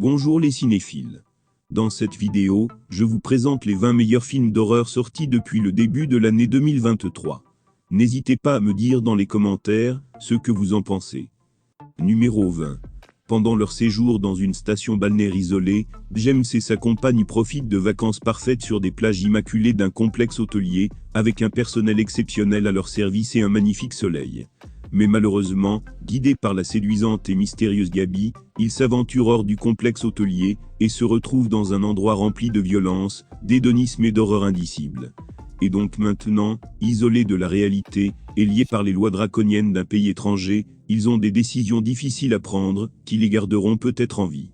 Bonjour les cinéphiles. Dans cette vidéo, je vous présente les 20 meilleurs films d'horreur sortis depuis le début de l'année 2023. N'hésitez pas à me dire dans les commentaires ce que vous en pensez. Numéro 20. Pendant leur séjour dans une station balnéaire isolée, James et sa compagne profitent de vacances parfaites sur des plages immaculées d'un complexe hôtelier, avec un personnel exceptionnel à leur service et un magnifique soleil. Mais malheureusement, guidés par la séduisante et mystérieuse Gabi, ils s'aventurent hors du complexe hôtelier et se retrouvent dans un endroit rempli de violence, d'hédonisme et d'horreur indicible. Et donc maintenant, isolés de la réalité et liés par les lois draconiennes d'un pays étranger, ils ont des décisions difficiles à prendre, qui les garderont peut-être en vie.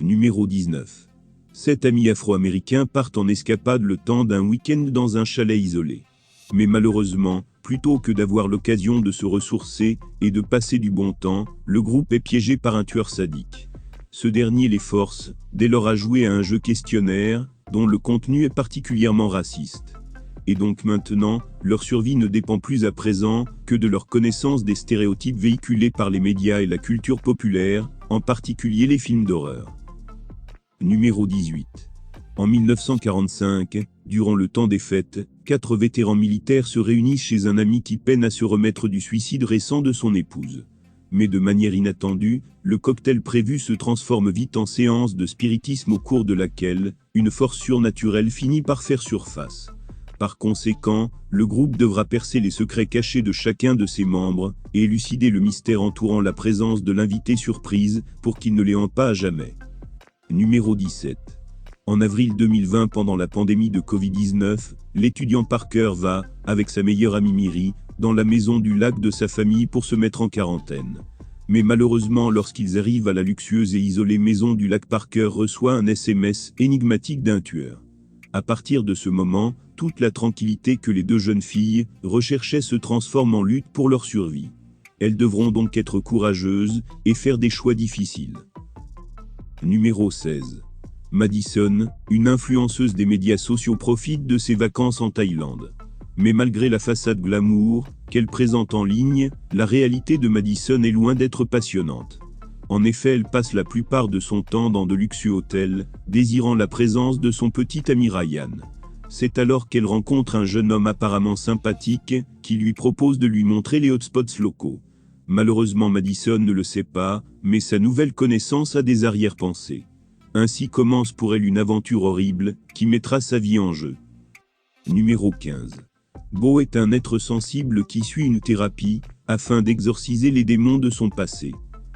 Numéro 19. 7 amis afro-américains partent en escapade le temps d'un week-end dans un chalet isolé. Mais malheureusement, plutôt que d'avoir l'occasion de se ressourcer et de passer du bon temps, le groupe est piégé par un tueur sadique. Ce dernier les force, dès lors, à jouer à un jeu questionnaire, dont le contenu est particulièrement raciste. Et donc maintenant, leur survie ne dépend plus à présent que de leur connaissance des stéréotypes véhiculés par les médias et la culture populaire, en particulier les films d'horreur. Numéro 18. En 1945, durant le temps des fêtes, 4 vétérans militaires se réunissent chez un ami qui peine à se remettre du suicide récent de son épouse. Mais de manière inattendue, le cocktail prévu se transforme vite en séance de spiritisme au cours de laquelle une force surnaturelle finit par faire surface. Par conséquent, le groupe devra percer les secrets cachés de chacun de ses membres et élucider le mystère entourant la présence de l'invité surprise pour qu'il ne les hante pas à jamais. Numéro 17. En avril 2020, pendant la pandémie de Covid-19, l'étudiant Parker va, avec sa meilleure amie Miri, dans la maison du lac de sa famille pour se mettre en quarantaine. Mais malheureusement, lorsqu'ils arrivent à la luxueuse et isolée maison du lac, Parker reçoit un SMS énigmatique d'un tueur. À partir de ce moment, toute la tranquillité que les deux jeunes filles recherchaient se transforme en lutte pour leur survie. Elles devront donc être courageuses et faire des choix difficiles. Numéro 16. Madison, une influenceuse des médias sociaux, profite de ses vacances en Thaïlande. Mais malgré la façade glamour qu'elle présente en ligne, la réalité de Madison est loin d'être passionnante. En effet, elle passe la plupart de son temps dans de luxueux hôtels, désirant la présence de son petit ami Ryan. C'est alors qu'elle rencontre un jeune homme apparemment sympathique, qui lui propose de lui montrer les hotspots locaux. Malheureusement, Madison ne le sait pas, mais sa nouvelle connaissance a des arrière-pensées. Ainsi commence pour elle une aventure horrible, qui mettra sa vie en jeu. Numéro 15. Bo est un être sensible qui suit une thérapie, afin d'exorciser les démons de son passé.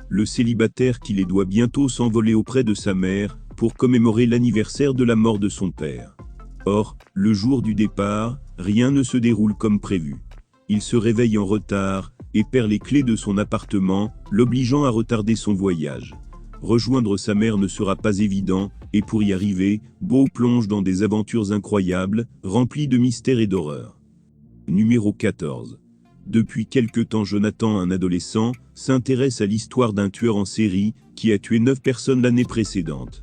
Le célibataire qui les doit bientôt s'envoler auprès de sa mère, pour commémorer l'anniversaire de la mort de son père. Or, le jour du départ, rien ne se déroule comme prévu. Il se réveille en retard, et perd les clés de son appartement, l'obligeant à retarder son voyage. Rejoindre sa mère ne sera pas évident, et pour y arriver, Bo plonge dans des aventures incroyables, remplies de mystères et d'horreur. Numéro 14. Depuis quelque temps, Jonathan, un adolescent, s'intéresse à l'histoire d'un tueur en série, qui a tué 9 personnes l'année précédente.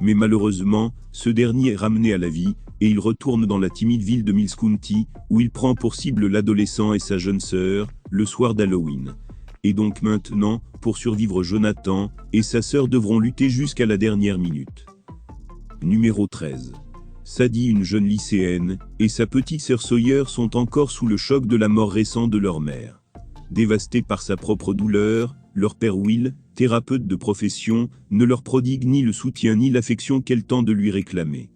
Mais malheureusement, ce dernier est ramené à la vie, et il retourne dans la timide ville de Mills County, où il prend pour cible l'adolescent et sa jeune sœur, le soir d'Halloween. Et donc maintenant, pour survivre, Jonathan et sa sœur devront lutter jusqu'à la dernière minute. Numéro 13. Sadie, une jeune lycéenne, et sa petite sœur Sawyer sont encore sous le choc de la mort récente de leur mère. Dévastés par sa propre douleur, leur père Will, thérapeute de profession, ne leur prodigue ni le soutien ni l'affection qu'elle tente de lui réclamer.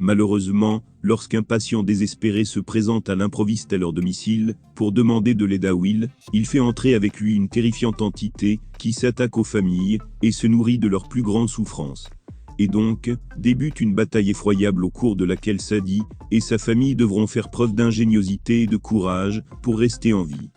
Malheureusement, lorsqu'un patient désespéré se présente à l'improviste à leur domicile, pour demander de l'aide à Will, il fait entrer avec lui une terrifiante entité, qui s'attaque aux familles, et se nourrit de leurs plus grandes souffrances. Et donc, débute une bataille effroyable au cours de laquelle Sadie et sa famille devront faire preuve d'ingéniosité et de courage, pour rester en vie.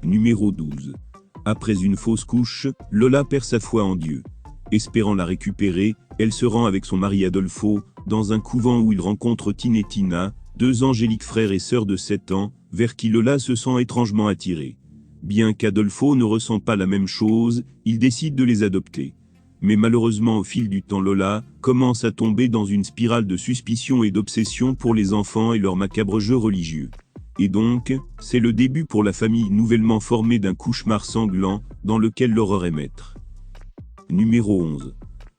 Numéro 12. Après une fausse couche, Lola perd sa foi en Dieu. Espérant la récupérer, elle se rend avec son mari Adolfo, dans un couvent où il rencontre Tin et Tina, 2 angéliques frères et sœurs de 7 ans, vers qui Lola se sent étrangement attirée. Bien qu'Adolfo ne ressent pas la même chose, il décide de les adopter. Mais malheureusement, au fil du temps, Lola commence à tomber dans une spirale de suspicion et d'obsession pour les enfants et leurs macabres jeux religieux. Et donc, c'est le début pour la famille nouvellement formée d'un cauchemar sanglant, dans lequel l'horreur est maître. Numéro 11.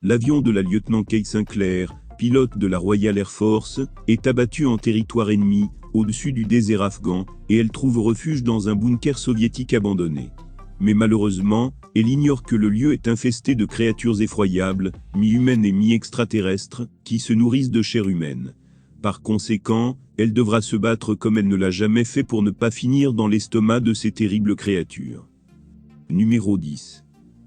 l'avion de la lieutenant Kate Sinclair, pilote de la Royal Air Force, est abattu en territoire ennemi, au-dessus du désert afghan, et elle trouve refuge dans un bunker soviétique abandonné. Mais malheureusement, elle ignore que le lieu est infesté de créatures effroyables, mi-humaines et mi-extraterrestres, qui se nourrissent de chair humaine. Par conséquent, elle devra se battre comme elle ne l'a jamais fait pour ne pas finir dans l'estomac de ces terribles créatures. Numéro 10.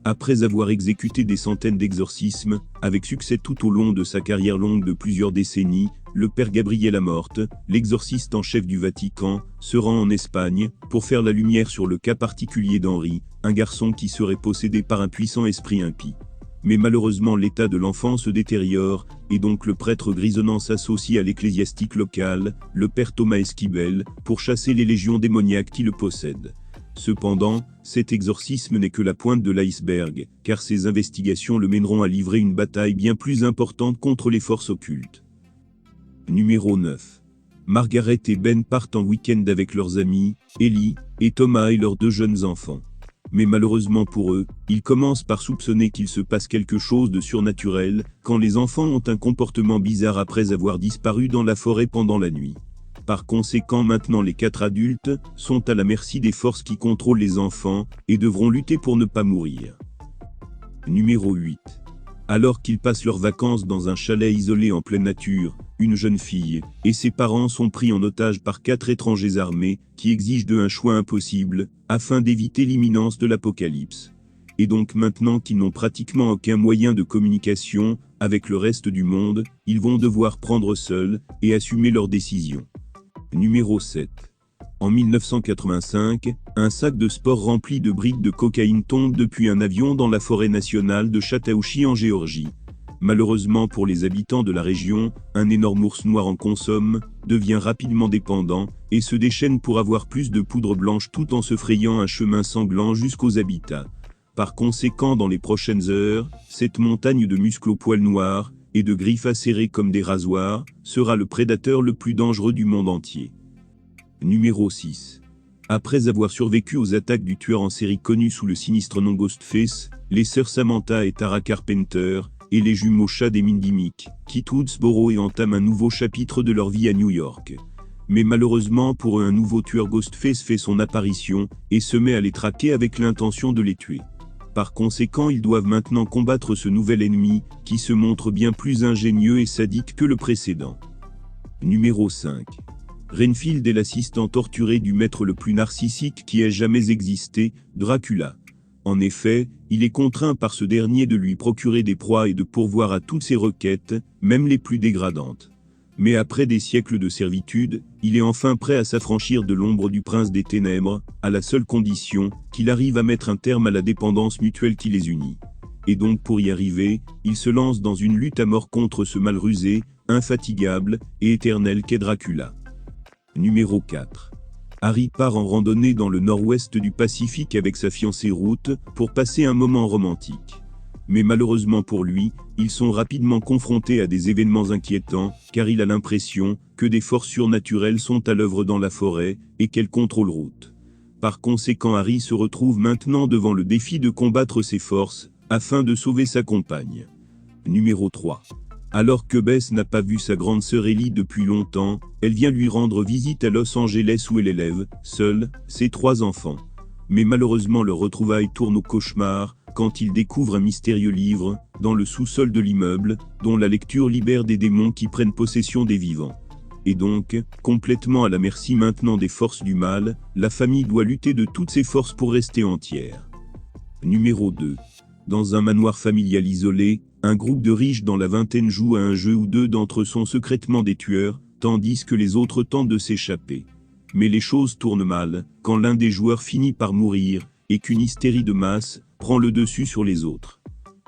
Après avoir exécuté des centaines d'exorcismes, avec succès tout au long de sa carrière longue de plusieurs décennies, le père Gabriel Amorth, l'exorciste en chef du Vatican, se rend en Espagne pour faire la lumière sur le cas particulier d'Henri, un garçon qui serait possédé par un puissant esprit impie. Mais malheureusement l'état de l'enfant se détériore, et donc le prêtre grisonnant s'associe à l'ecclésiastique local, le père Thomas Esquibel, pour chasser les légions démoniaques qui le possèdent. Cependant, cet exorcisme n'est que la pointe de l'iceberg, car ces investigations le mèneront à livrer une bataille bien plus importante contre les forces occultes. Numéro 9. Margaret et Ben partent en week-end avec leurs amis, Ellie et Thomas et leurs 2 jeunes enfants. Mais malheureusement pour eux, ils commencent par soupçonner qu'il se passe quelque chose de surnaturel, quand les enfants ont un comportement bizarre après avoir disparu dans la forêt pendant la nuit. Par conséquent, maintenant les 4 adultes sont à la merci des forces qui contrôlent les enfants et devront lutter pour ne pas mourir. Numéro 8. Alors qu'ils passent leurs vacances dans un chalet isolé en pleine nature, une jeune fille et ses parents sont pris en otage par 4 étrangers armés qui exigent d'eux un choix impossible afin d'éviter l'imminence de l'apocalypse. Et donc maintenant qu'ils n'ont pratiquement aucun moyen de communication avec le reste du monde, ils vont devoir prendre seuls et assumer leurs décisions. Numéro 7. En 1985, un sac de sport rempli de briques de cocaïne tombe depuis un avion dans la forêt nationale de Chattahoochee en Géorgie. Malheureusement pour les habitants de la région, un énorme ours noir en consomme, devient rapidement dépendant, et se déchaîne pour avoir plus de poudre blanche tout en se frayant un chemin sanglant jusqu'aux habitats. Par conséquent, dans les prochaines heures, cette montagne de muscles aux poils noirs, et de griffes acérées comme des rasoirs, sera le prédateur le plus dangereux du monde entier. Numéro 6. Après avoir survécu aux attaques du tueur en série connu sous le sinistre nom Ghostface, les sœurs Samantha et Tara Carpenter, et les jumeaux Chad et Mindy Meek, quittent Woodsboro et entament un nouveau chapitre de leur vie à New York. Mais malheureusement pour eux, un nouveau tueur Ghostface fait son apparition, et se met à les traquer avec l'intention de les tuer. Par conséquent, ils doivent maintenant combattre ce nouvel ennemi, qui se montre bien plus ingénieux et sadique que le précédent. Numéro 5. Renfield est l'assistant torturé du maître le plus narcissique qui ait jamais existé, Dracula. En effet, il est contraint par ce dernier de lui procurer des proies et de pourvoir à toutes ses requêtes, même les plus dégradantes. Mais après des siècles de servitude, il est enfin prêt à s'affranchir de l'ombre du prince des ténèbres, à la seule condition qu'il arrive à mettre un terme à la dépendance mutuelle qui les unit. Et donc pour y arriver, il se lance dans une lutte à mort contre ce mal rusé, infatigable et éternel qu'est Dracula. Numéro 4. Harry part en randonnée dans le nord-ouest du Pacifique avec sa fiancée Ruth pour passer un moment romantique. Mais malheureusement pour lui, ils sont rapidement confrontés à des événements inquiétants, car il a l'impression que des forces surnaturelles sont à l'œuvre dans la forêt et qu'elles contrôlent Ruth. Par conséquent, Harry se retrouve maintenant devant le défi de combattre ces forces afin de sauver sa compagne. Numéro 3. Alors que Bess n'a pas vu sa grande sœur Ellie depuis longtemps, elle vient lui rendre visite à Los Angeles où elle élève, seule, ses 3 enfants. Mais malheureusement leur retrouvaille tourne au cauchemar, quand il découvre un mystérieux livre, dans le sous-sol de l'immeuble, dont la lecture libère des démons qui prennent possession des vivants. Et donc, complètement à la merci maintenant des forces du mal, la famille doit lutter de toutes ses forces pour rester entière. Numéro 2. Dans un manoir familial isolé, un groupe de riches dans la vingtaine joue à un jeu où 2 d'entre eux sont secrètement des tueurs, tandis que les autres tentent de s'échapper. Mais les choses tournent mal, quand l'un des joueurs finit par mourir, et qu'une hystérie de masse prend le dessus sur les autres.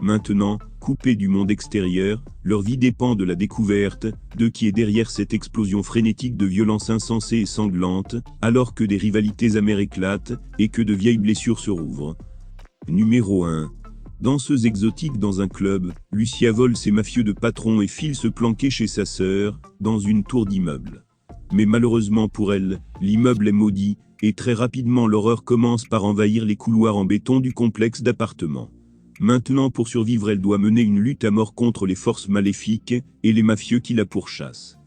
Maintenant, coupés du monde extérieur, leur vie dépend de la découverte de qui est derrière cette explosion frénétique de violence insensée et sanglante, alors que des rivalités amères éclatent et que de vieilles blessures se rouvrent. Numéro 1. Danseuse exotique dans un club, Lucia vole ses mafieux de patrons et file se planquer chez sa sœur, dans une tour d'immeuble. Mais malheureusement pour elle, l'immeuble est maudit, et très rapidement l'horreur commence par envahir les couloirs en béton du complexe d'appartements. Maintenant pour survivre elle doit mener une lutte à mort contre les forces maléfiques et les mafieux qui la pourchassent.